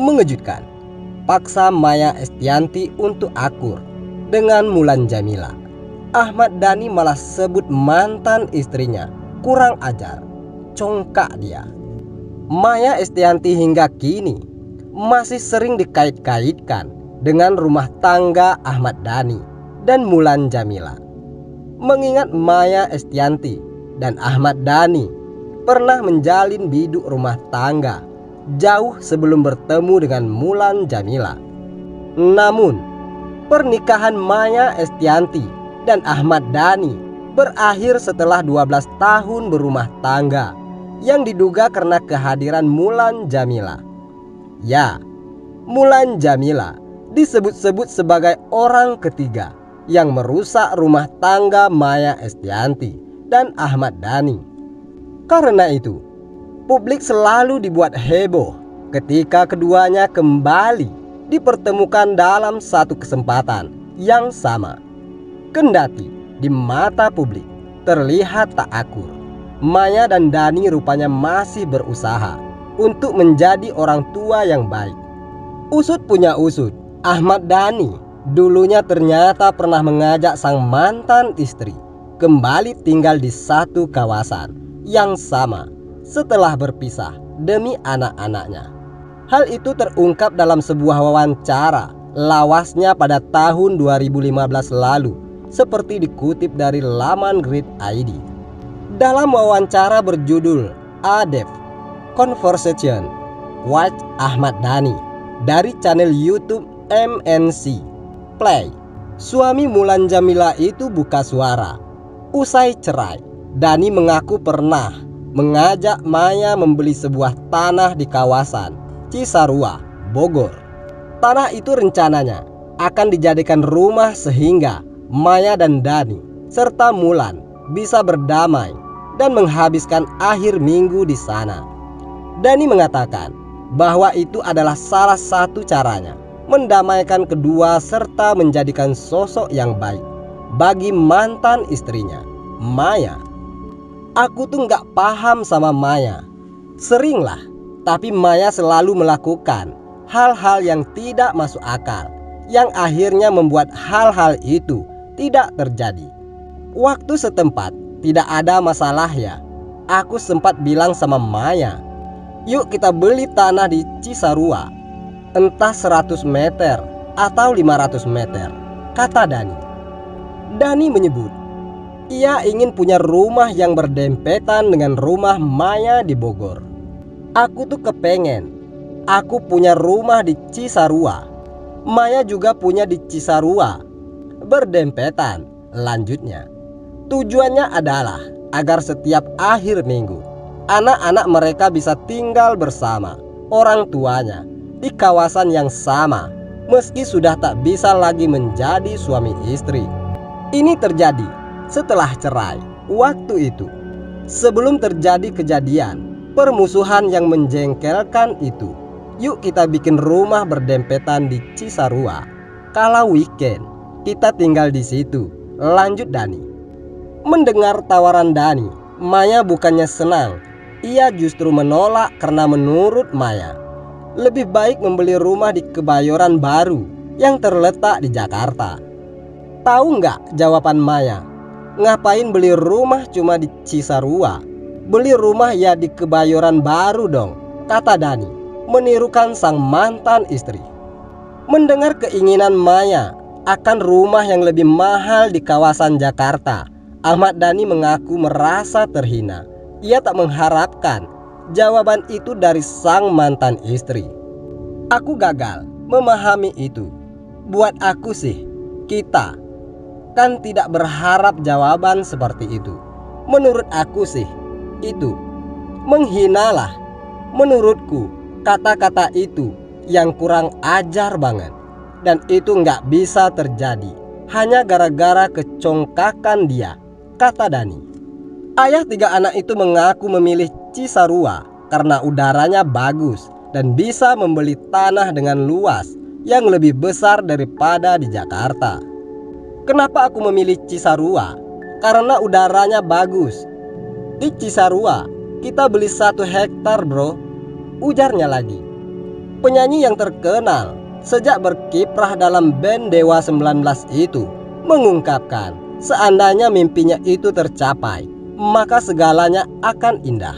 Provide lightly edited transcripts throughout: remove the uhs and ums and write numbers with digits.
Mengejutkan, paksa Maya Estianty untuk akur dengan Mulan Jamila. Ahmad Dhani malah sebut mantan istrinya kurang ajar, congkak dia. Maya Estianty hingga kini masih sering dikait-kaitkan dengan rumah tangga Ahmad Dhani dan Mulan Jamila. Mengingat Maya Estianty dan Ahmad Dhani pernah menjalin biduk rumah tangga jauh sebelum bertemu dengan Mulan Jamila. Namun, pernikahan Maya Estianty dan Ahmad Dhani berakhir setelah 12 tahun berumah tangga yang diduga karena kehadiran Mulan Jamila. Ya, Mulan Jamila disebut-sebut sebagai orang ketiga yang merusak rumah tangga Maya Estianty dan Ahmad Dhani. Karena itu, publik selalu dibuat heboh ketika keduanya kembali dipertemukan dalam satu kesempatan yang sama. Kendati di mata publik terlihat tak akur, Maya dan Dhani rupanya masih berusaha untuk menjadi orang tua yang baik. Usut punya usut, Ahmad Dhani dulunya ternyata pernah mengajak sang mantan istri kembali tinggal di satu kawasan yang sama setelah berpisah demi anak-anaknya. Hal itu terungkap dalam sebuah wawancara lawasnya pada tahun 2015 lalu, seperti dikutip dari laman Grid ID. Dalam wawancara berjudul A Depth Conversation with Ahmad Dhani dari channel YouTube MNC Play, suami Mulan Jamila itu buka suara. Usai cerai, Dhani mengaku pernah mengajak Maya membeli sebuah tanah di kawasan Cisarua, Bogor. Tanah itu rencananya akan dijadikan rumah sehingga Maya dan Dhani serta Mulan bisa berdamai dan menghabiskan akhir minggu di sana. Dhani mengatakan bahwa itu adalah salah satu caranya mendamaikan kedua serta menjadikan sosok yang baik bagi mantan istrinya, Maya. Aku tuh gak paham sama Maya. Seringlah, tapi Maya selalu melakukan hal-hal yang tidak masuk akal, yang akhirnya membuat hal-hal itu tidak terjadi. Waktu setempat tidak ada masalah ya. Aku sempat bilang sama Maya, yuk kita beli tanah di Cisarua, entah 100 meter atau 500 meter, kata Dhani. Dhani menyebut ia ingin punya rumah yang berdempetan dengan rumah Maya di Bogor. Aku tuh kepengen aku punya rumah di Cisarua, Maya juga punya di Cisarua, berdempetan, lanjutnya. Tujuannya adalah agar setiap akhir minggu anak-anak mereka bisa tinggal bersama orang tuanya di kawasan yang sama, meski sudah tak bisa lagi menjadi suami istri. Ini terjadi setelah cerai. Waktu itu, sebelum terjadi kejadian permusuhan yang menjengkelkan itu, yuk kita bikin rumah berdempetan di Cisarua. Kalau weekend kita tinggal di situ, lanjut Dhani. Mendengar tawaran Dhani, Maya bukannya senang, ia justru menolak karena menurut Maya lebih baik membeli rumah di Kebayoran Baru yang terletak di Jakarta. Tahu nggak jawaban Maya? Ngapain beli rumah cuma di Cisarua? Beli rumah ya di Kebayoran Baru dong, kata Dhani, menirukan sang mantan istri. Mendengar keinginan Maya akan rumah yang lebih mahal di kawasan Jakarta, Ahmad Dhani mengaku merasa terhina. Ia tak mengharapkan jawaban itu dari sang mantan istri. Aku gagal memahami itu. Buat aku sih, kita kan tidak berharap jawaban seperti itu. Menurut aku sih, itu menghinalah. Menurutku, kata-kata itu yang kurang ajar banget. Dan itu nggak bisa terjadi hanya gara-gara kecongkakan dia, kata Dhani. Ayah 3 anak itu mengaku memilih Cisarua karena udaranya bagus dan bisa membeli tanah dengan luas yang lebih besar daripada di Jakarta. Kenapa aku memilih Cisarua? Karena udaranya bagus. Di Cisarua kita beli 1 hektar bro, ujarnya lagi. penyanyi yang terkenal sejak berkiprah dalam band Dewa 19 itu, mengungkapkan seandainya mimpinya itu tercapai, maka segalanya akan indah.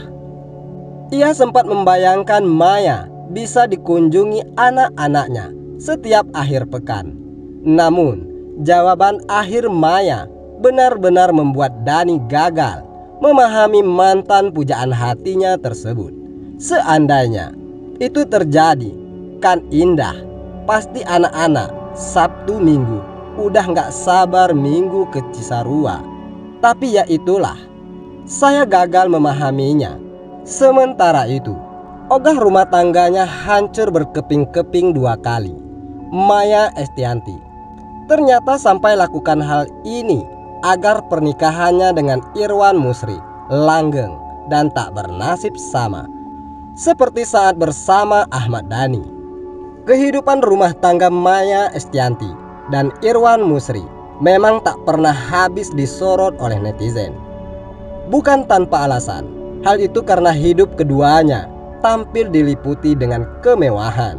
Ia sempat membayangkan Maya bisa dikunjungi anak-anaknya setiap akhir pekan. Namun, jawaban akhir Maya benar-benar membuat Dani gagal memahami mantan pujaan hatinya tersebut. Seandainya itu terjadi, kan indah. Pasti anak-anak Sabtu Minggu udah gak sabar minggu ke Cisarua. Tapi ya itulah, saya gagal memahaminya. Sementara itu, ogah rumah tangganya hancur berkeping-keping 2 kali. Maya Estianty ternyata sampai lakukan hal ini agar pernikahannya dengan Irwan Musri langgeng dan tak bernasib sama seperti saat bersama Ahmad Dhani. Kehidupan rumah tangga Maya Estianty dan Irwan Musri memang tak pernah habis disorot oleh netizen. Bukan tanpa alasan, hal itu karena hidup keduanya tampil diliputi dengan kemewahan.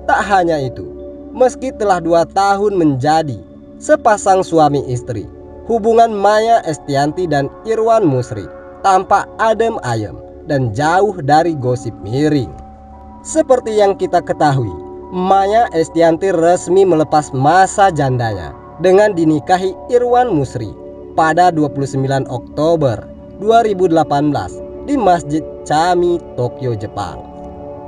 Tak hanya itu, meski telah 2 tahun menjadi sepasang suami istri, hubungan Maya Estianty dan Irwan Musri tampak adem ayem dan jauh dari gosip miring. Seperti yang kita ketahui, Maya Estianty resmi melepas masa jandanya dengan dinikahi Irwan Musri pada 29 Oktober 2018 di Masjid Chami, Tokyo, Jepang.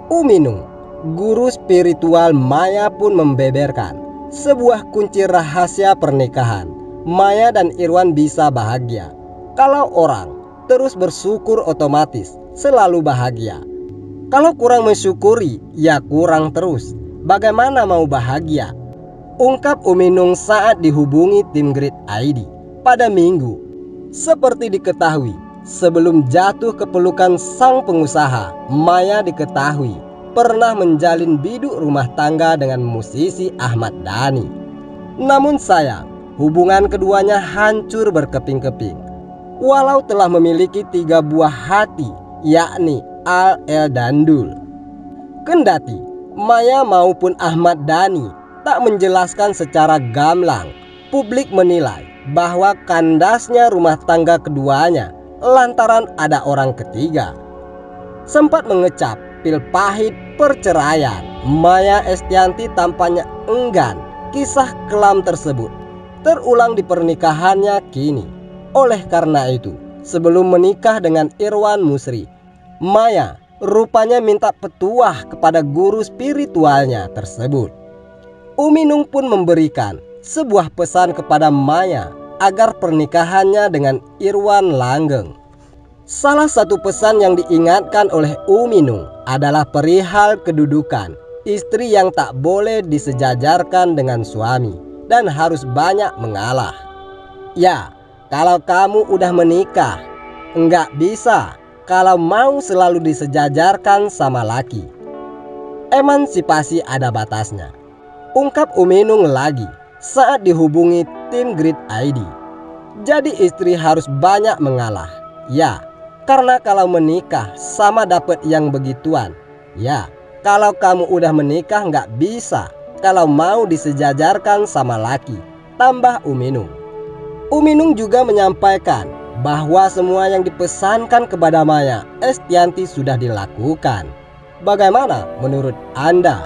Uminung, guru spiritual Maya, pun membeberkan sebuah kunci rahasia pernikahan Maya dan Irwan bisa bahagia. Kalau orang terus bersyukur, otomatis selalu bahagia. Kalau kurang mensyukuri, ya kurang terus. Bagaimana mau bahagia? Ungkap Uminung saat dihubungi tim Grid ID pada Minggu. Seperti diketahui, sebelum jatuh ke pelukan sang pengusaha, Maya diketahui pernah menjalin biduk rumah tangga dengan musisi Ahmad Dhani. Namun sayang, hubungan keduanya hancur berkeping-keping. Walau telah memiliki 3 buah hati, yakni Al, El, dan Dul. Kendati Maya maupun Ahmad Dhani tak menjelaskan secara gamblang, publik menilai bahwa kandasnya rumah tangga keduanya lantaran ada orang ketiga. Sempat mengecap pil pahit perceraian, Maya Estianty tampaknya enggan kisah kelam tersebut terulang di pernikahannya kini. Oleh karena itu, sebelum menikah dengan Irwan Musri, Maya rupanya minta petuah kepada guru spiritualnya tersebut. Uminung pun memberikan sebuah pesan kepada Maya agar pernikahannya dengan Irwan langgeng. Salah satu pesan yang diingatkan oleh Uminung adalah perihal kedudukan istri yang tak boleh disejajarkan dengan suami dan harus banyak mengalah. Ya, kalau kamu udah menikah, enggak bisa kalau mau selalu disejajarkan sama laki. Emansipasi ada batasnya, ungkap Uminung lagi saat dihubungi tim Grid ID. Jadi istri harus banyak mengalah. Ya, karena kalau menikah sama dapat yang begituan. Ya, kalau kamu udah menikah nggak bisa kalau mau disejajarkan sama laki, tambah Uminung. Uminung juga menyampaikan bahwa semua yang dipesankan kepada Maya Estianty sudah dilakukan. Bagaimana menurut Anda?